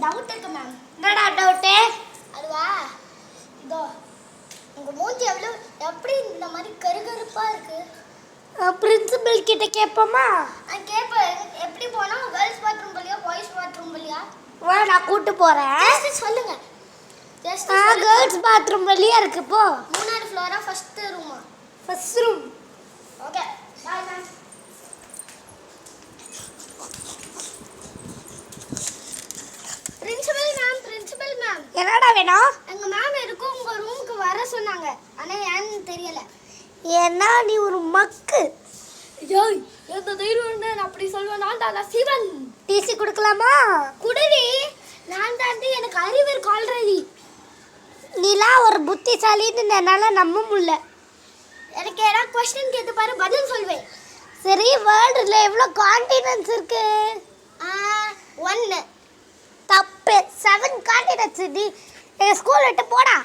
Doubt இருக்கு ma'am. என்னடா doubt? அதுவா இதோ உங்க மூஞ்சி எப்படி இந்த மாதிரி கருகருப்பா இருக்கு? பிரின்சிபல் கிட்ட கேட்போமா? கேட்பேன். எப்படி போனா கேர்ள்ஸ் பாத்ரூம் வழியா பாய்ஸ் பாத்ரூம் வழியா? வா நான் கூட்டு போறேன். ஜஸ்ட் சொல்லுங்க. ஜஸ்ட் கேர்ள்ஸ் பாத்ரூம் வழியா இருக்கு போ. 3வது ஃப்ளோரா ஃபர்ஸ்ட் ரூமா? First room. Okay bye ma'am. Principal ma'am. என்னடா வேணும்? எங்க மேம் எதுக்கும் உங்க ரூமுக்கு வர சொன்னாங்க. ஆனா ஏன்னு தெரியல. ஏன்னா நீ ஒரு மக்கு. ஏய் எந்த தைரியம் நான் அப்படி சொல்வேன். நான் சிவன். டிசி கொடுக்கலாமா? குடுடி. நான் தாண்டி எனக்கு அறிவு இருக்கு ஆல்ரெடி. நீலாம் ஒரு புத்திசாலின்னு என்னால நம்ப முடியல. எனக்கு ஏதாவது கொஸ்டின் கேட்டு பாரு பதில் சொல்வேன். சரி வேர்ல்டுல எவ்வளவு கான்டினென்ட்ஸ் இருக்கு? 1. தப்பு. 7 கான்டினென்ட்ஸ். நீ ஸ்கூல் விட்டு போடா.